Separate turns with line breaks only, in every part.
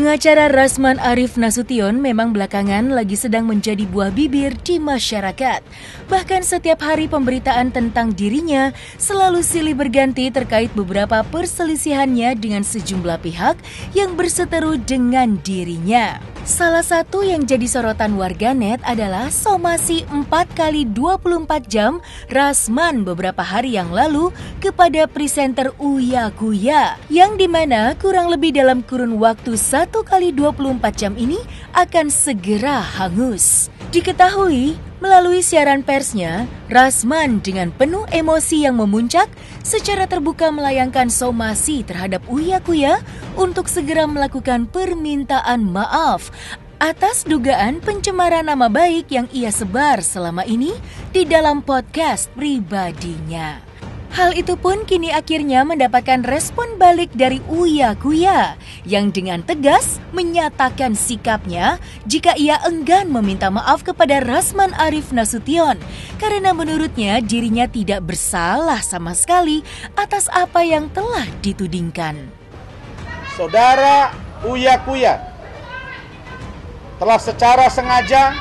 Pengacara Rasman Arif Nasution memang belakangan lagi sedang menjadi buah bibir di masyarakat. Bahkan setiap hari pemberitaan tentang dirinya selalu silih berganti terkait beberapa perselisihannya dengan sejumlah pihak yang berseteru dengan dirinya. Salah satu yang jadi sorotan warganet adalah somasi 4x24 jam Rasman beberapa hari yang lalu kepada presenter Uya Kuya, yang dimana kurang lebih dalam kurun waktu 1x24 jam ini akan segera hangus. Diketahui melalui siaran persnya, Rasman dengan penuh emosi yang memuncak secara terbuka melayangkan somasi terhadap Uya Kuya untuk segera melakukan permintaan maaf atas dugaan pencemaran nama baik yang ia sebar selama ini di dalam podcast pribadinya. Hal itu pun kini akhirnya mendapatkan respon balik dari Uya Kuya yang dengan tegas menyatakan sikapnya jika ia enggan meminta maaf kepada Rasman Arif Nasution karena menurutnya dirinya tidak bersalah sama sekali atas apa yang telah ditudingkan.
Saudara Uya Kuya telah secara sengaja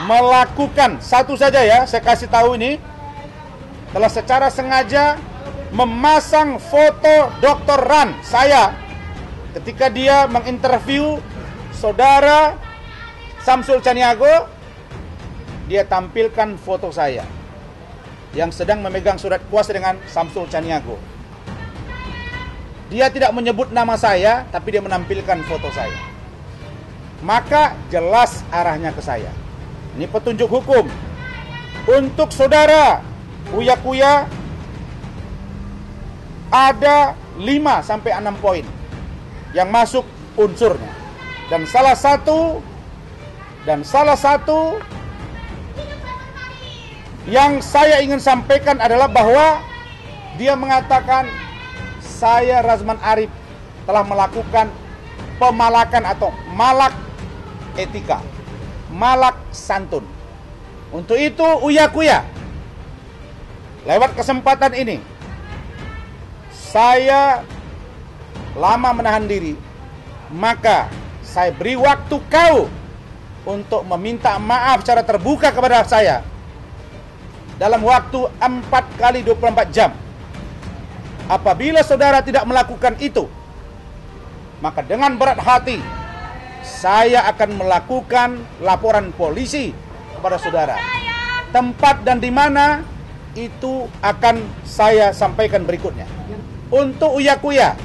melakukan, satu saja ya saya kasih tahu ini, telah secara sengaja memasang foto Dr. Ran saya ketika dia menginterview saudara Samsul Caniago. Dia tampilkan foto saya yang sedang memegang surat kuasa dengan Samsul Caniago. Dia tidak menyebut nama saya, tapi dia menampilkan foto saya. Maka jelas arahnya ke saya. Ini petunjuk hukum untuk saudara Uya Kuya. Ada 5-6 poin yang masuk unsurnya. Dan salah satu yang saya ingin sampaikan adalah bahwa dia mengatakan saya Rasman Arif telah melakukan pemalakan atau malak etika, malak santun. Untuk itu Uya Kuya, lewat kesempatan ini, saya lama menahan diri, maka saya beri waktu kau untuk meminta maaf secara terbuka kepada saya dalam waktu 4x24 jam. Apabila saudara tidak melakukan itu, maka dengan berat hati saya akan melakukan laporan polisi kepada saudara. Tempat dan di mana itu akan saya sampaikan berikutnya. Untuk Uya Kuya,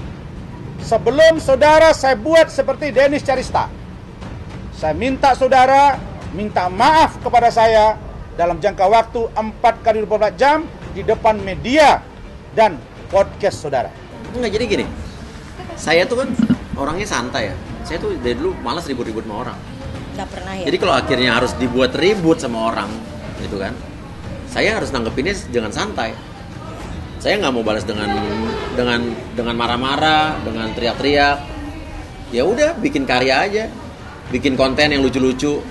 sebelum saudara saya buat seperti Dennis Carista, saya minta saudara minta maaf kepada saya dalam jangka waktu 4x24 jam di depan media dan podcast saudara.
Enggak, jadi gini, saya tuh kan orangnya santai ya. Saya tuh dari dulu malas ribut-ribut sama orang.
Gak pernah ya?
Jadi kalau akhirnya harus dibuat ribut sama orang, gitu kan, saya harus nanggepinnya dengan santai. Saya nggak mau balas dengan marah-marah, dengan teriak-teriak. Ya udah, bikin karya aja, bikin konten yang lucu-lucu,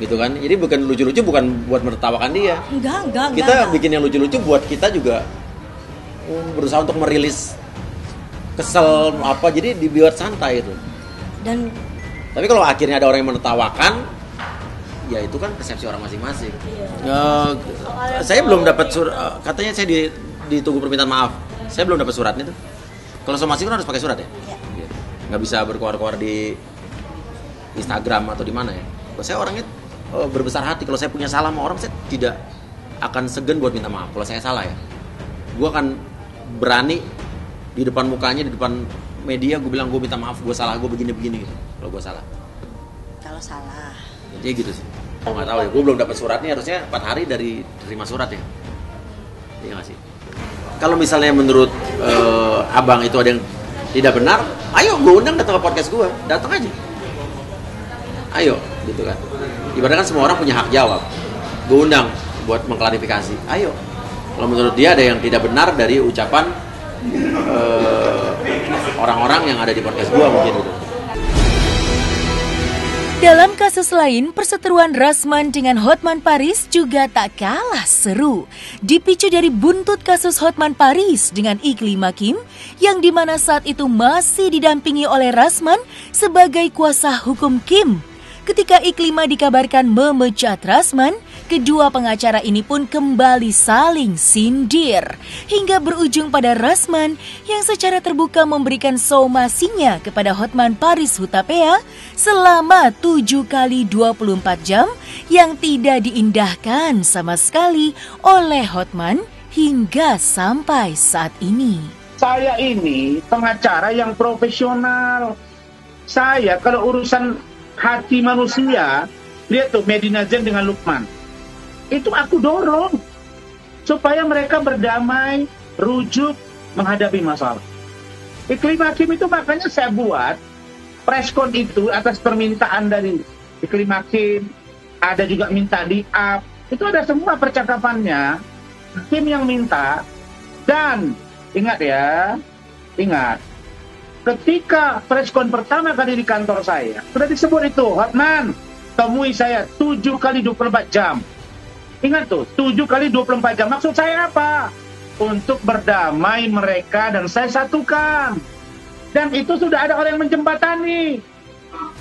gitu kan. Jadi bukan lucu-lucu bukan buat menertawakan dia.
Enggak.
Kita bikin yang lucu-lucu buat kita juga berusaha untuk merilis kesel apa. Jadi dibuat santai itu.
Dan
tapi kalau akhirnya ada orang yang menertawakan, ya itu kan persepsi orang masing-masing. Saya belum dapat surat, katanya saya ditunggu permintaan maaf. Saya belum dapat suratnya tuh. Kalau somasi kan harus pakai surat ya? Iya. Nggak bisa berkoar-koar di Instagram atau di mana ya. Kalau saya orangnya berbesar hati. Kalau saya punya salah sama orang, saya tidak akan segan buat minta maaf. Kalau saya salah ya, gue akan berani di depan mukanya, di depan media, gue bilang gue minta maaf, gue salah, gue begini-begini gitu. Kalau gue salah.
kalau salah.
Intinya gitu sih. Oh, nggak tahu ya, gue belum dapat suratnya, harusnya 4 hari dari terima surat ya. Iya nggak sih? Kalau misalnya menurut abang itu ada yang tidak benar, ayo gue undang datang ke podcast gue, datang aja. Ayo, gitu kan. Ibaratnya kan semua orang punya hak jawab. Gue undang buat mengklarifikasi. Ayo. Kalau menurut dia ada yang tidak benar dari ucapan orang-orang yang ada di podcast gue mungkin gitu.
Dalam kasus lain, perseteruan Rasman dengan Hotman Paris juga tak kalah seru. Dipicu dari buntut kasus Hotman Paris dengan Iklim Hakim, yang dimana saat itu masih didampingi oleh Rasman sebagai kuasa hukum Kim. Ketika Iklima dikabarkan memecat Rasman, kedua pengacara ini pun kembali saling sindir. Hingga berujung pada Rasman yang secara terbuka memberikan somasinya kepada Hotman Paris Hutapea selama 7 kali 24 jam yang tidak diindahkan sama sekali oleh Hotman hingga sampai saat ini.
Saya ini pengacara yang profesional. Saya kalau urusan hati manusia, lihat tuh Medina Zain dengan Lukman. Itu aku dorong supaya mereka berdamai, rujuk, menghadapi masalah. Iklim Hakim itu makanya saya buat preskon itu atas permintaan dari Iklim Hakim. Ada juga minta di up. Itu ada semua percakapannya. Hakim yang minta. Dan ingat ya, ingat. Ketika preskon pertama kali di kantor saya, sudah disebut itu, Hotman, temui saya 7 kali 24 jam. Ingat tuh, 7 kali 24 jam. Maksud saya apa? Untuk berdamai mereka dan saya satukan. Dan itu sudah ada orang yang menjembatani.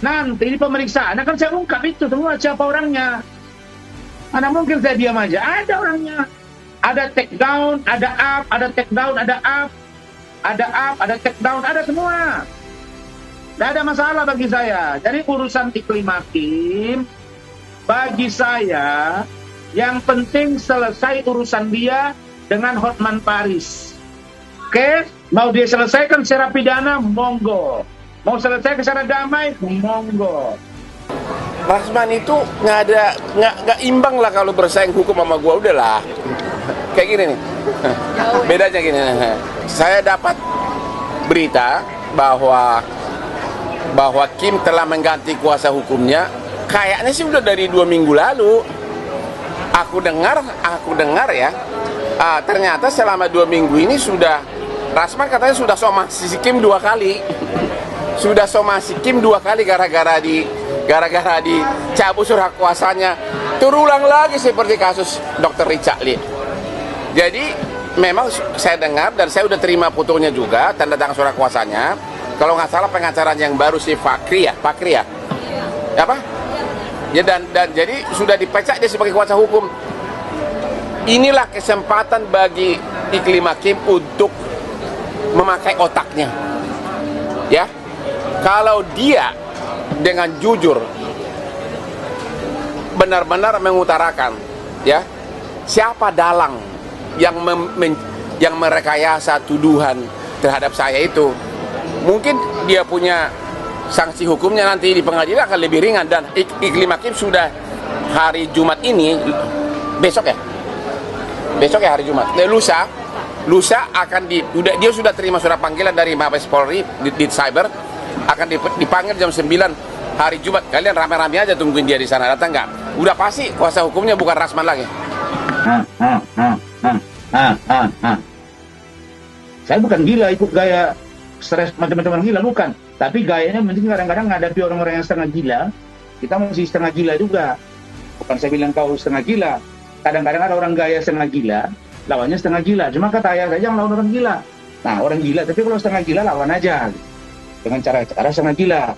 Nanti di pemeriksaan akan saya ungkap itu semua siapa orangnya. Mana mungkin saya diam aja, ada orangnya. Ada take down, ada up, ada take down, ada up. Ada up, ada take down, ada semua. Tidak ada masalah bagi saya. Jadi urusan Iklim Hakim, bagi saya, yang penting selesai urusan dia dengan Hotman Paris. Oke? Mau dia selesaikan secara pidana, monggo. Mau selesai secara damai, monggo.
Rasman itu nggak imbang lah kalau bersaing hukum sama gua, udahlah. Kayak gini nih. Bedanya gini. Saya dapat berita bahwa Kim telah mengganti kuasa hukumnya. Kayaknya sih udah dari 2 minggu lalu. Aku dengar ya. Ternyata selama 2 minggu ini sudah Rasman katanya sudah somasi Kim 2 kali. Sudah somasi Kim 2 kali gara-gara dicabut surat kuasanya. Terulang lagi seperti kasus Dr. Richard Lee. Jadi memang saya dengar dan saya udah terima fotonya juga, tanda tangan surat kuasanya. Kalau nggak salah pengacaranya yang baru si Fakri ya? Apa? Ya dan jadi sudah dipecat dia sebagai kuasa hukum. Inilah kesempatan bagi Iklim Hakim untuk memakai otaknya. Ya. Kalau dia dengan jujur benar-benar mengutarakan ya, siapa dalang yang merekayasa tuduhan terhadap saya itu, mungkin dia punya sanksi hukumnya nanti di pengadilan akan lebih ringan. Dan Iklim Hakim sudah hari Jumat ini, besok ya hari Jumat, lusa akan dia sudah terima surat panggilan dari Mabes Polri di cyber, akan dipanggil jam 9 hari Jumat. Kalian rame-rame aja tungguin dia di sana, datang nggak? Udah pasti kuasa hukumnya bukan Rasman lagi.
Saya bukan gila ikut gaya stres macam-macam orang gila, bukan. Tapi gayanya mungkin kadang-kadang menghadapi orang-orang yang setengah gila, kita masih setengah gila juga. Bukan saya bilang kau setengah gila. Kadang-kadang ada orang gaya setengah gila, lawannya setengah gila. Cuma kata ayah saja yang lawan orang gila. Nah, orang gila, tapi kalau setengah gila lawan aja. Dengan cara setengah gila.